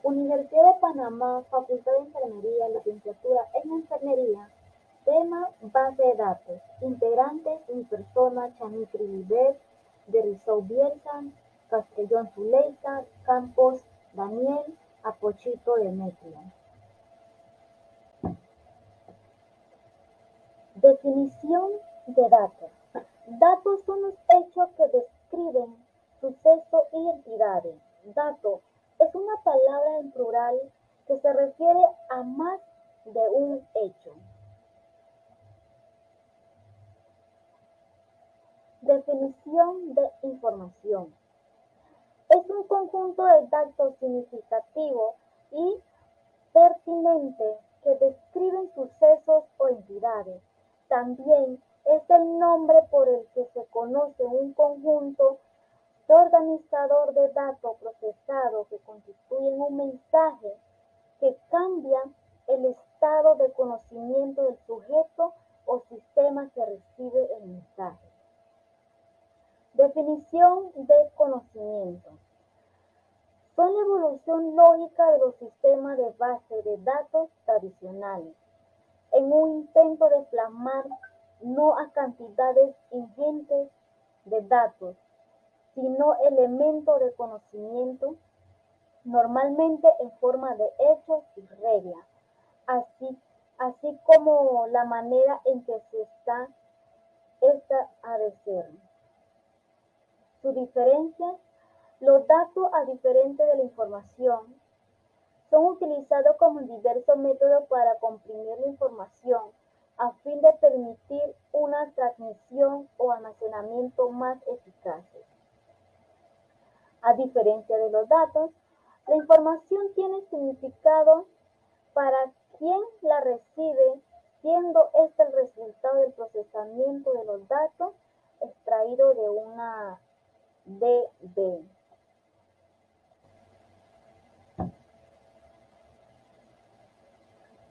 Universidad de Panamá, Facultad de Enfermería, Licenciatura en Enfermería, tema Base de datos, integrantes Persona, Chanitri Vivet, de Rizzo Bielsa, Castellón Zuleika, Campos Daniel, Apochito Demetria. Definición de datos. Datos son los hechos que describen sucesos y entidades. Dato es una palabra en plural que se refiere a más de un hecho. Definición de información. Es un conjunto de datos significativos y pertinentes que describen sucesos o entidades. También es el nombre por el que se conoce un conjunto de organizador de datos procesados que constituyen un mensaje que cambia el estado de conocimiento del sujeto o sistema que recibe el mensaje. Definición de conocimiento. Son la evolución lógica de los sistemas de base de datos tradicionales, en un intento de plasmar no a cantidades ingentes de datos, sino elementos de conocimiento, normalmente en forma de hechos y reglas, así como la manera en que esta ha de ser. Su diferencia: los datos, a diferencia de la información, son utilizados como diversos métodos para comprimir la información a fin de permitir una transmisión o almacenamiento más eficaces. A diferencia de los datos, la información tiene significado para quien la recibe, siendo este el resultado del procesamiento de los datos extraídos de una DB.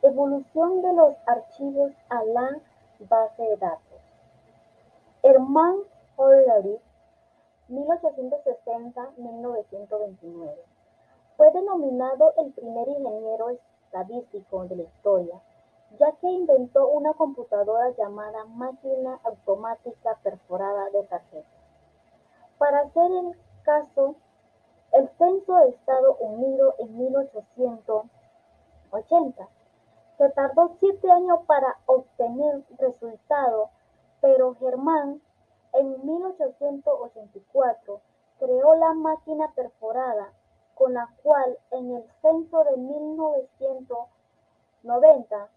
Evolución de los archivos a la base de datos. Hermann Hollerith, 1860-1929, fue denominado el primer ingeniero estadístico de la historia, ya que inventó una computadora llamada máquina automática perforada de tarjetas. Para hacer el caso, el censo de Estados Unidos en 1880 se tardó 7 años para obtener resultados, pero Hermann en 1884 creó la máquina perforada, con la cual en el censo de 1990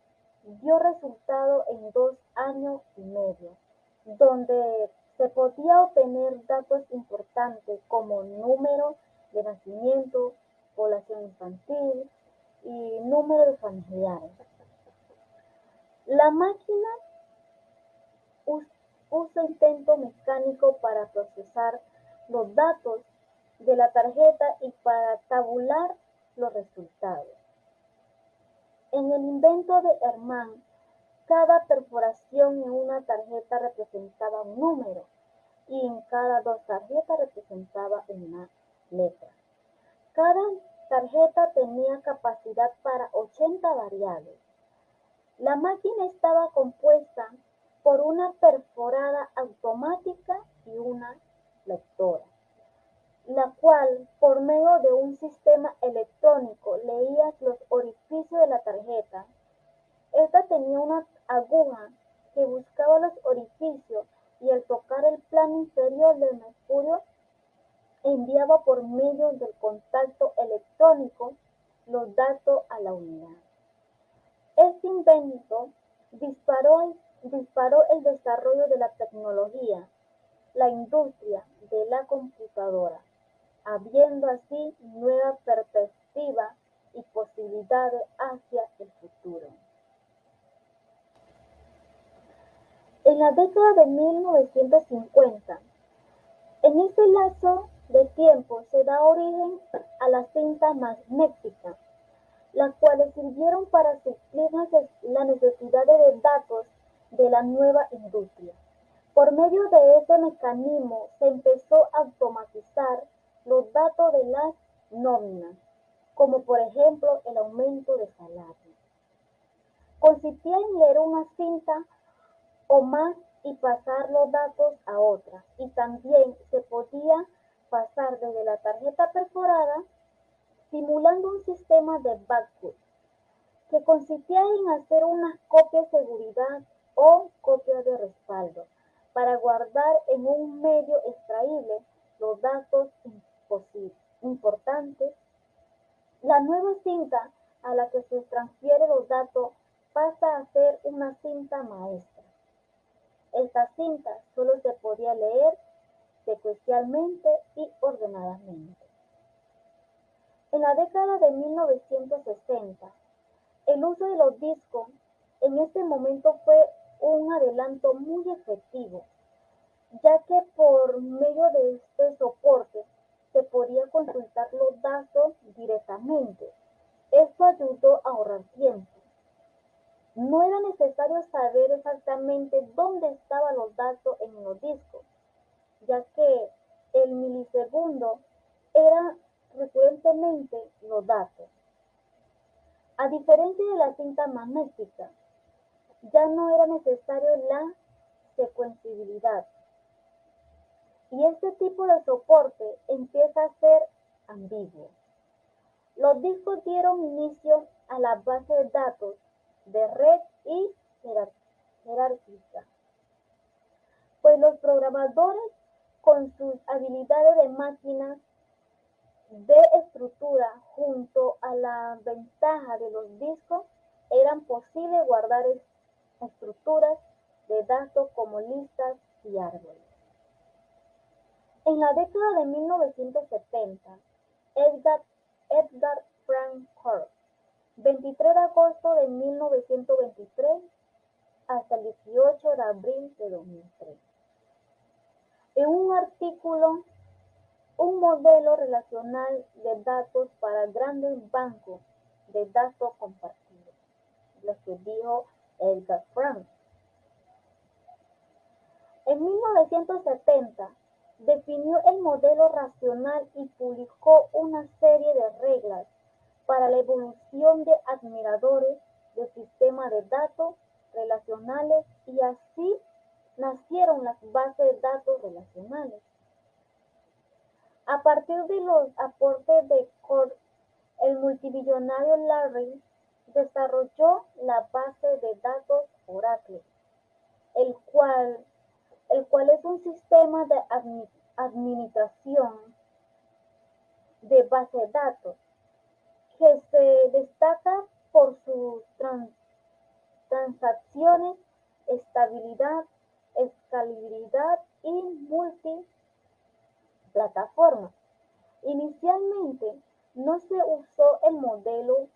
dio resultado en 2 años y medio, donde se podía obtener datos importantes como número de nacimiento, población infantil y número de familiares. La máquina usa intento mecánico para procesar los datos de la tarjeta y para tabular los resultados. En el invento de Hermann, cada perforación en una tarjeta representaba un número y en cada 2 tarjetas representaba una letra. Cada tarjeta tenía capacidad para 80 variables. La máquina estaba compuesta por una perforada automática y una lectora, la cual, por medio de un sistema electrónico, leía los orificios de la tarjeta. Esta tenía una aguja que buscaba los orificios y al tocar el plano inferior del mercurio enviaba por medio del contacto electrónico los datos a la unidad. Este invento disparó el desarrollo de la tecnología, la industria de la computadora, abriendo así nuevas perspectivas y posibilidades hacia el futuro. En la década de 1950, en este lapso de tiempo se da origen a las cintas magnéticas, las cuales sirvieron para suplir las necesidades de datos de la nueva industria. Por medio de este mecanismo se empezó a automatizar los datos de las nóminas, como por ejemplo el aumento de salario. Consistía en leer una cinta o más y pasar los datos a otra, y también se podía pasar desde la tarjeta perforada simulando un sistema de backup que consistía en hacer unas copias de seguridad o copias de respaldo para guardar en un medio extraíble los datos importantes. La nueva cinta a la que se transfieren los datos pasa a ser una cinta maestra. Esta cinta solo se podía leer secuencialmente y ordenadamente. En la década de 1960, el uso de los discos en este momento fue un adelanto muy efectivo, ya que por medio de este soporte se podía consultar los datos directamente. Esto ayudó a ahorrar tiempo. No era necesario saber exactamente dónde estaban los datos en los discos, ya que el milisegundo era recurrentemente los datos. A diferencia de la cinta magnética, ya no era necesario la secuenciabilidad. Y este tipo de soporte empieza a ser ambiguo. Los discos dieron inicio a la base de datos de red y jerárquica, pues los programadores, con sus habilidades de máquinas de estructura junto a la ventaja de los discos, eran posible guardar estructuras de datos como listas y árboles. En la década de 1970, Edgar Frank Hurd, 23 de agosto de 1923 hasta el 18 de abril de 2003, en un artículo, un modelo relacional de datos para grandes bancos de datos compartidos, lo que dijo Edgar Frank. En 1970 definió el modelo racional y publicó una serie de reglas para la evolución de admiradores de sistemas de datos relacionales, y así nacieron las bases de datos relacionales. A partir de los aportes de Hurd, el multimillonario Larry desarrolló la base de datos Oracle, el cual es un sistema de administración de base de datos que se destaca por sus transacciones, estabilidad, escalabilidad y multiplataforma. Inicialmente no se usó el modelo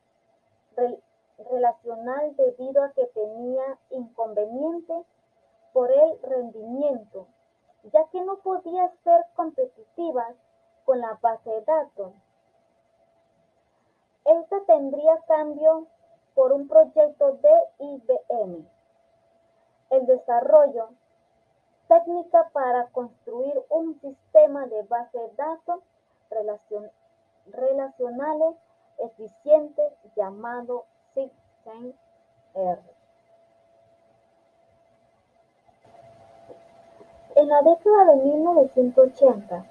relacional debido a que tenía inconvenientes por el rendimiento, ya que no podía ser competitivas con la base de datos. Esta tendría cambio por un proyecto de IBM, el desarrollo técnica para construir un sistema de base de datos relacionales eficiente llamado SystemR. En la década de 1980,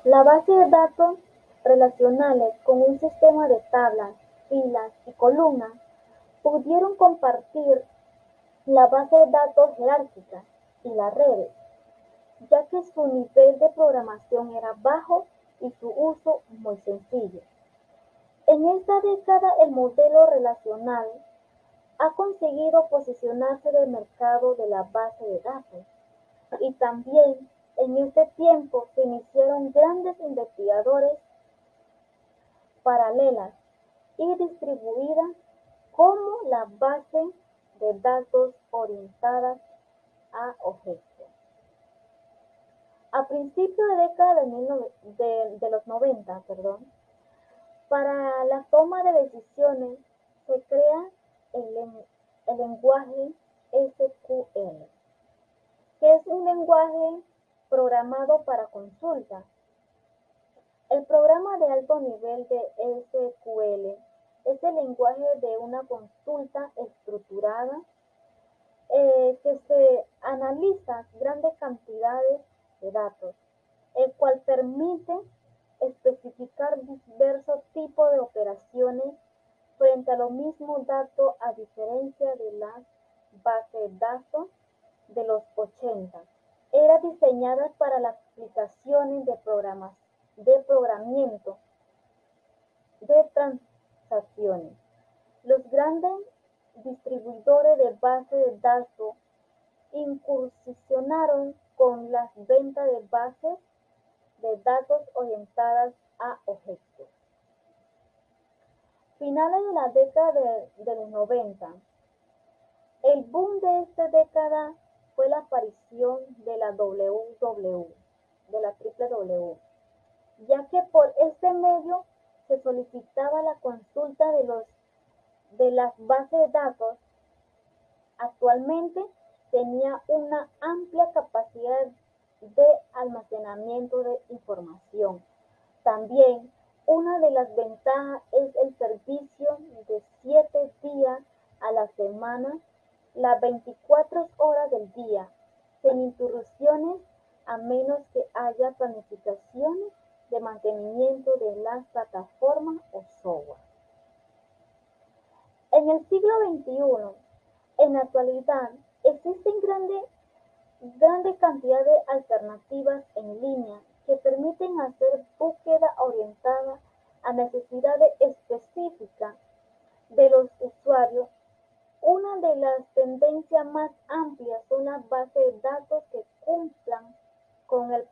la base de datos relacionales con un sistema de tablas, filas y columnas pudieron compartir la base de datos jerárquica y las redes, ya que su nivel de programación era bajo y su uso muy sencillo. En esta década el modelo relacional ha conseguido posicionarse en el mercado de la base de datos, y también en este tiempo se iniciaron grandes investigadores paralelas y distribuidas como la base de datos orientadas a objetos. A principios de década de los 90, para la toma de decisiones se crea el lenguaje SQL, que es un lenguaje programado para consulta. El programa de alto nivel de SQL el lenguaje de una consulta estructurada que se analiza grandes cantidades de datos, el cual permite especificar diversos tipos de operaciones frente a los mismos datos, a diferencia de las bases de datos de los 80. Era diseñada para las aplicaciones de programamiento de transacciones. Los grandes distribuidores de bases de datos incursionaron con las ventas de bases de datos orientadas a objetos. Finales de la década de los 90, el boom de esta década fue la aparición de la WW, de la WW, ya que por este medio se solicitaba la consulta de las bases de datos. Actualmente tenía una amplia capacidad de almacenamiento de información. También una de las ventajas es el servicio de 7 días a la semana, las 24 horas del día, sin interrupciones, a menos que haya planificaciones de mantenimiento de las plataformas o software. En el siglo XXI, en la actualidad, existen grandes cantidades de alternativas en línea que permiten hacer búsqueda orientada a necesidades específicas de los usuarios. Una de las tendencias más amplias son las bases de datos que cumplan con el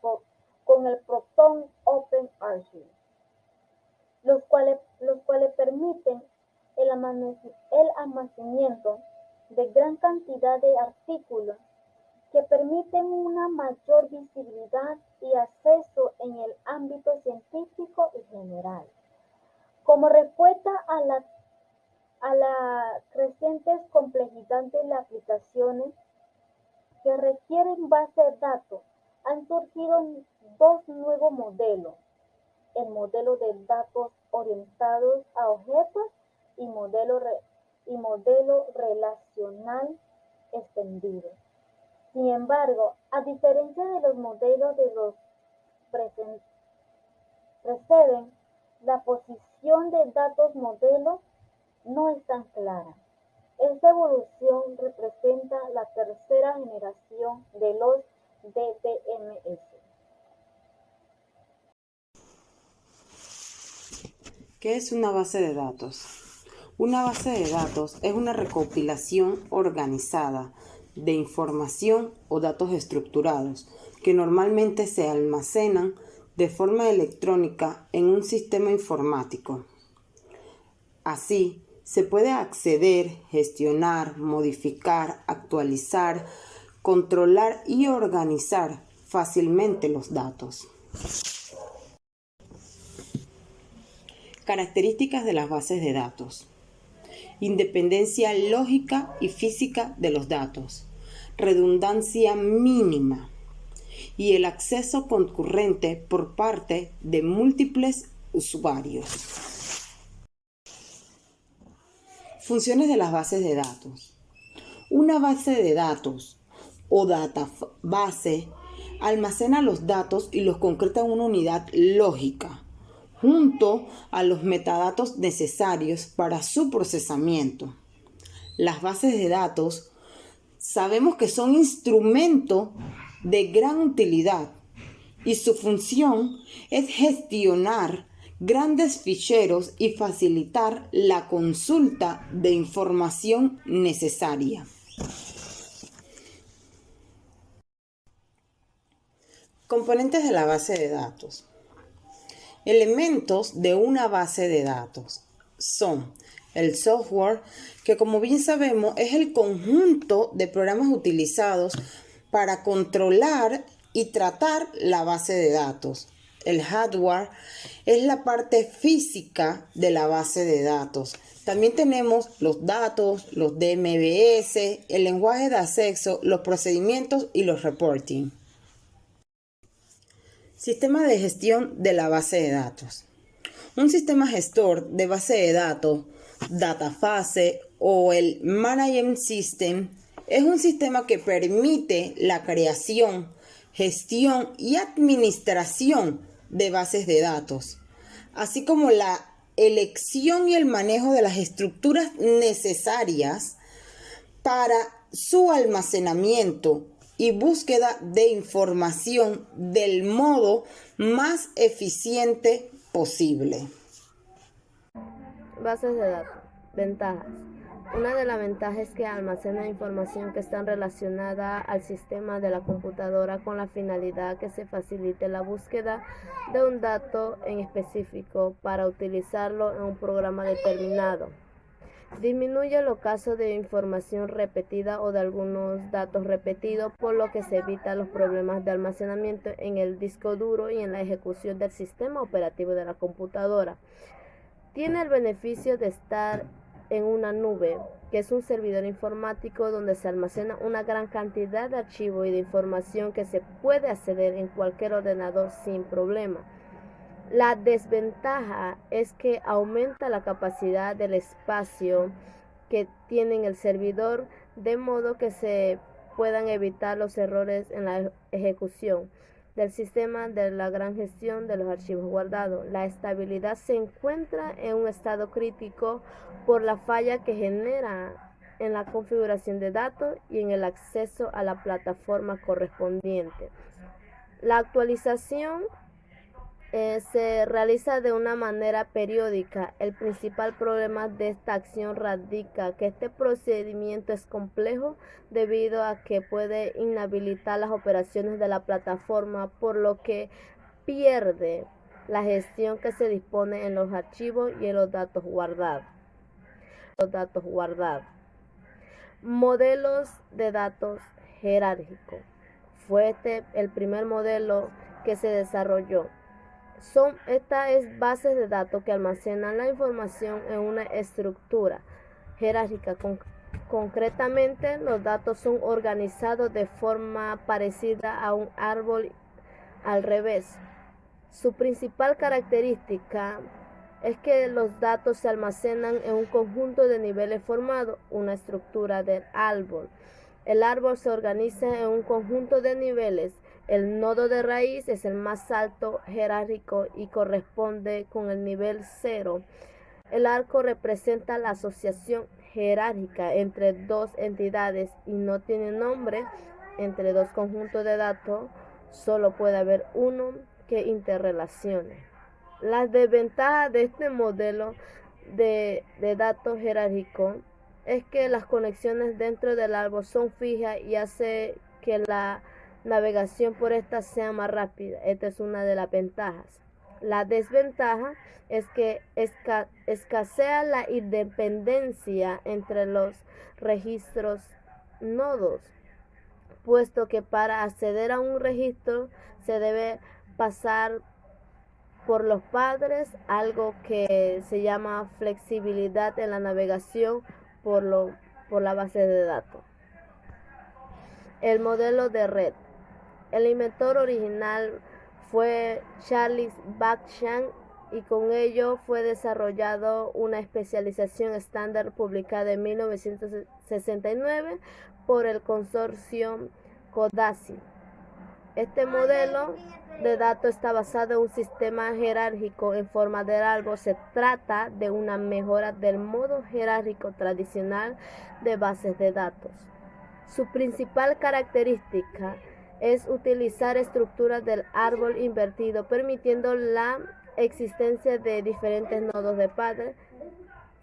Proton Open Archive, los cuales permiten el almacenamiento de gran cantidad de artículos que permiten una mayor visibilidad y acceso en el ámbito científico y general. Como respuesta a la creciente complejidad de las aplicaciones que requieren bases de datos, han surgido dos nuevos modelos: el modelo de datos orientados a objetos y modelo relacional extendido. Sin embargo, a diferencia de los modelos de los preceden, la posición de datos modelos no es tan clara. Esta evolución representa la tercera generación de los DBMS. ¿Qué es una base de datos? Una base de datos es una recopilación organizada de información o datos estructurados que normalmente se almacenan de forma electrónica en un sistema informático. Así, se puede acceder, gestionar, modificar, actualizar, controlar y organizar fácilmente los datos. Características de las bases de datos: independencia lógica y física de los datos, redundancia mínima y el acceso concurrente por parte de múltiples usuarios. Funciones de las bases de datos. Una base de datos o database almacena los datos y los concreta en una unidad lógica, junto a los metadatos necesarios para su procesamiento. Las bases de datos sabemos que son instrumentos de gran utilidad y su función es gestionar grandes ficheros y facilitar la consulta de información necesaria. Componentes de la base de datos. Elementos de una base de datos son el software, que como bien sabemos es el conjunto de programas utilizados para controlar y tratar la base de datos. El hardware es la parte física de la base de datos. También tenemos los datos, los DMBS, el lenguaje de acceso, los procedimientos y los reporting. Sistema de gestión de la base de datos. Un sistema gestor de base de datos database o el Management System es un sistema que permite la creación, gestión y administración de bases de datos, así como la elección y el manejo de las estructuras necesarias para su almacenamiento y búsqueda de información del modo más eficiente posible. Bases de datos. Ventajas. Una de las ventajas es que almacena información que está relacionada al sistema de la computadora con la finalidad que se facilite la búsqueda de un dato en específico para utilizarlo en un programa determinado. Disminuye los casos de información repetida o de algunos datos repetidos, por lo que se evita los problemas de almacenamiento en el disco duro y en la ejecución del sistema operativo de la computadora. Tiene el beneficio de estar en una nube, que es un servidor informático donde se almacena una gran cantidad de archivos y de información que se puede acceder en cualquier ordenador sin problema. La desventaja es que aumenta la capacidad del espacio que tiene el servidor, de modo que se puedan evitar los errores en la ejecución del sistema de la gran gestión de los archivos guardados. La estabilidad se encuentra en un estado crítico por la falla que genera en la configuración de datos y en el acceso a la plataforma correspondiente. La actualización se realiza de una manera periódica. El principal problema de esta acción radica que este procedimiento es complejo debido a que puede inhabilitar las operaciones de la plataforma, por lo que pierde la gestión que se dispone en los archivos y en los datos guardados. Modelos de datos jerárquicos. Fue este el primer modelo que se desarrolló. Esta es bases de datos que almacenan la información en una estructura jerárquica. Concretamente, los datos son organizados de forma parecida a un árbol al revés. Su principal característica es que los datos se almacenan en un conjunto de niveles formado una estructura del árbol. El árbol se organiza en un conjunto de niveles. El nodo de raíz es el más alto jerárquico y corresponde con el nivel 0. El arco representa la asociación jerárquica entre dos entidades y no tiene nombre. Entre dos conjuntos de datos solo puede haber uno que interrelacione. Las desventajas de este modelo de datos jerárquico es que las conexiones dentro del árbol son fijas y hace que la navegación por esta sea más rápida. Esta es una de las ventajas. La desventaja es que escasea la independencia entre los registros nodos, puesto que para acceder a un registro se debe pasar por los padres, algo que se llama flexibilidad en la navegación por la base de datos. El modelo de red. El inventor original fue Charles Babbage y con ello fue desarrollado una especialización estándar publicada en 1969 por el consorcio Codacy. Este modelo de datos está basado en un sistema jerárquico en forma de árbol. Se trata de una mejora del modo jerárquico tradicional de bases de datos. Su principal característica es utilizar estructuras del árbol invertido, permitiendo la existencia de diferentes nodos de padre.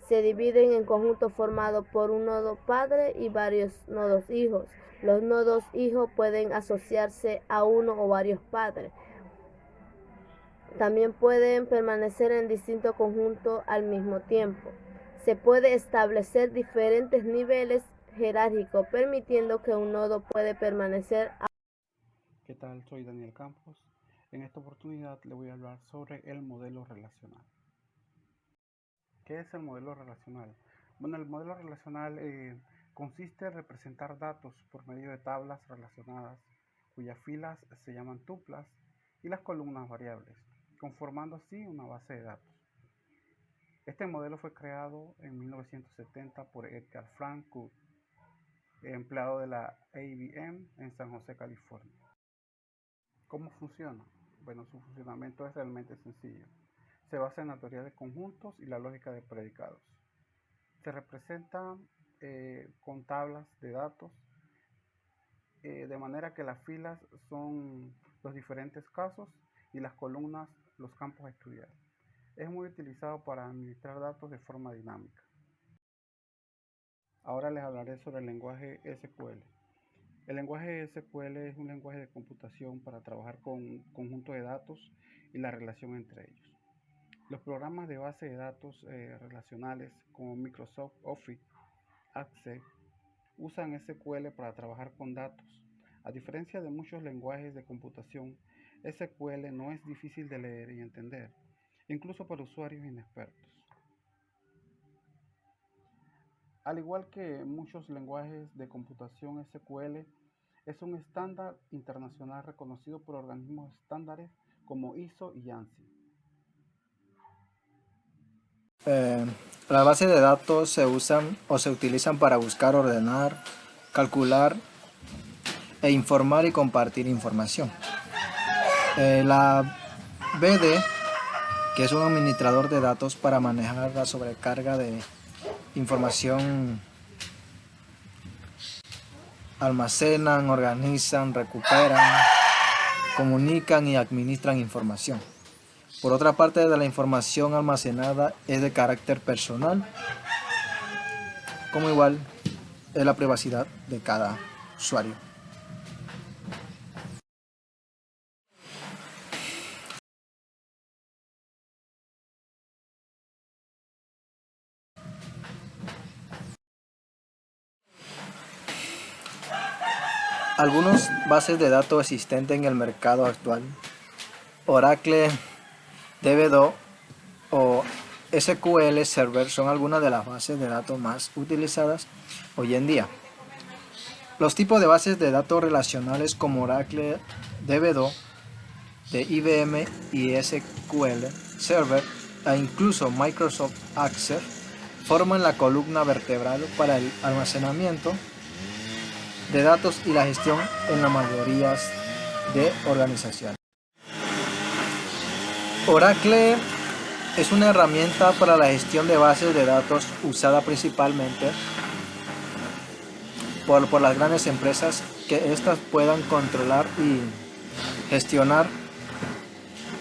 Se dividen en conjuntos formados por un nodo padre y varios nodos hijos. Los nodos hijos pueden asociarse a uno o varios padres. También pueden permanecer en distintos conjuntos al mismo tiempo. Se puede establecer diferentes niveles jerárquicos, permitiendo que un nodo puede permanecer. ¿Qué tal? Soy Daniel Campos. En esta oportunidad le voy a hablar sobre el modelo relacional. ¿Qué es el modelo relacional? Bueno, el modelo relacional consiste en representar datos por medio de tablas relacionadas, cuyas filas se llaman tuplas y las columnas variables, conformando así una base de datos. Este modelo fue creado en 1970 por Edgar Frank Cook, empleado de la IBM en San José, California. ¿Cómo funciona? Bueno, su funcionamiento es realmente sencillo. Se basa en la teoría de conjuntos y la lógica de predicados. Se representa con tablas de datos, de manera que las filas son los diferentes casos y las columnas los campos a estudiar. Es muy utilizado para administrar datos de forma dinámica. Ahora les hablaré sobre el lenguaje SQL. El lenguaje SQL es un lenguaje de computación para trabajar con un conjunto de datos y la relación entre ellos. Los programas de base de datos relacionales como Microsoft Office, Access, usan SQL para trabajar con datos. A diferencia de muchos lenguajes de computación, SQL no es difícil de leer y entender, incluso para usuarios inexpertos. Al igual que muchos lenguajes de computación, SQL es un estándar internacional reconocido por organismos estándares como ISO y ANSI. Las bases de datos se usan o se utilizan para buscar, ordenar, calcular e informar y compartir información. La BD, que es un administrador de datos para manejar la sobrecarga de información, almacenan, organizan, recuperan, comunican y administran información. Por otra parte, de la información almacenada es de carácter personal, como igual es la privacidad de cada usuario. Algunas bases de datos existentes en el mercado actual, Oracle, DB2 o SQL Server son algunas de las bases de datos más utilizadas hoy en día. Los tipos de bases de datos relacionales como Oracle, DB2, de IBM y SQL Server e incluso Microsoft Access forman la columna vertebral para el almacenamiento de datos y la gestión en la mayoría de organizaciones. Oracle es una herramienta para la gestión de bases de datos usada principalmente por las grandes empresas que éstas puedan controlar y gestionar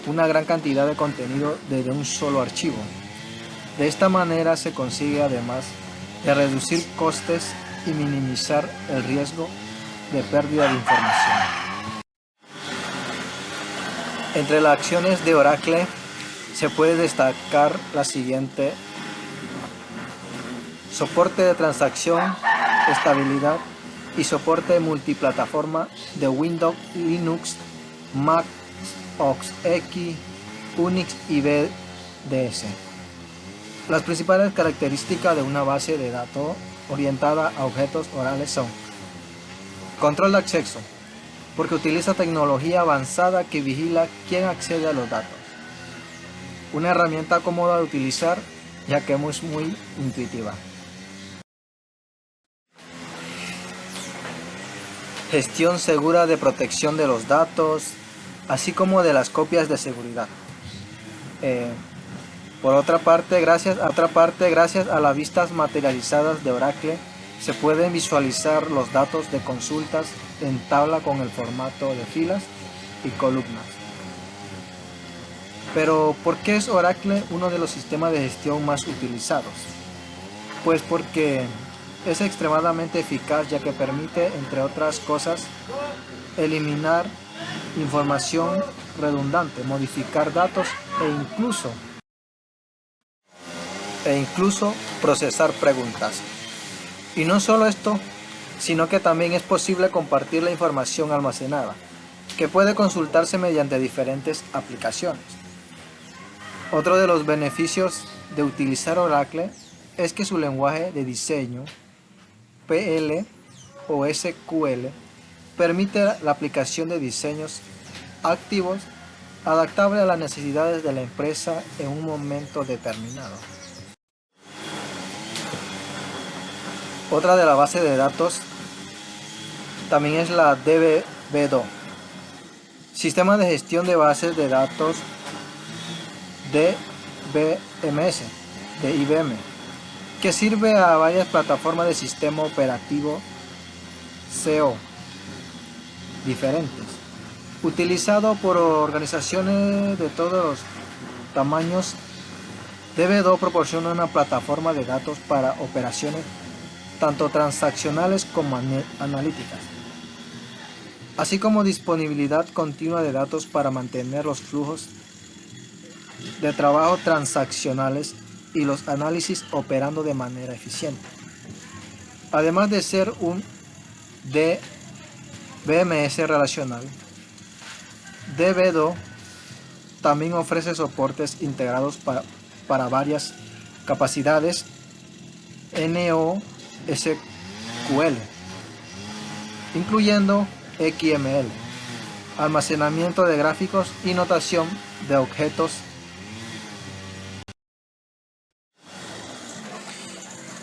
una gran cantidad de contenido desde un solo archivo. De esta manera se consigue, además de reducir costes y minimizar el riesgo de pérdida de información. Entre las acciones de Oracle se puede destacar la siguiente: soporte de transacción, estabilidad y soporte multiplataforma de Windows, Linux, Mac OS X, Unix y BDS. Las principales características de una base de datos orientada a objetos orales son: control de acceso, porque utiliza tecnología avanzada que vigila quién accede a los datos. Una herramienta cómoda de utilizar, ya que es muy intuitiva. Gestión segura de protección de los datos, así como de las copias de seguridad. Por otra parte, gracias a las vistas materializadas de Oracle, se pueden visualizar los datos de consultas en tabla con el formato de filas y columnas. Pero, ¿por qué es Oracle uno de los sistemas de gestión más utilizados? Pues porque es extremadamente eficaz, ya que permite, entre otras cosas, eliminar información redundante, modificar datos e incluso procesar preguntas. Y no solo esto, sino que también es posible compartir la información almacenada, que puede consultarse mediante diferentes aplicaciones. Otro de los beneficios de utilizar Oracle es que su lenguaje de diseño, PL o SQL, permite la aplicación de diseños activos adaptables a las necesidades de la empresa en un momento determinado. Otra de las bases de datos también es la DB2, Sistema de Gestión de Bases de Datos DBMS de IBM, que sirve a varias plataformas de sistema operativo CO diferentes, utilizado por organizaciones de todos los tamaños. DB2 proporciona una plataforma de datos para operaciones tanto transaccionales como analíticas, así como disponibilidad continua de datos para mantener los flujos de trabajo transaccionales y los análisis operando de manera eficiente. Además de ser un DBMS relacional, DB2 también ofrece soportes integrados para varias capacidades NoSQL, incluyendo XML, almacenamiento de gráficos y notación de objetos.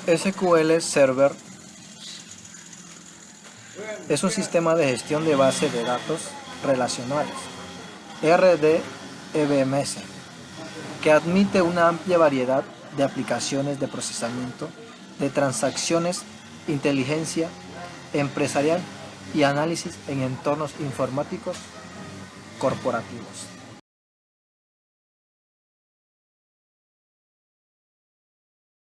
SQL Server es un sistema de gestión de bases de datos relacionales, RDBMS, que admite una amplia variedad de aplicaciones de procesamiento de transacciones, inteligencia empresarial y análisis en entornos informáticos corporativos.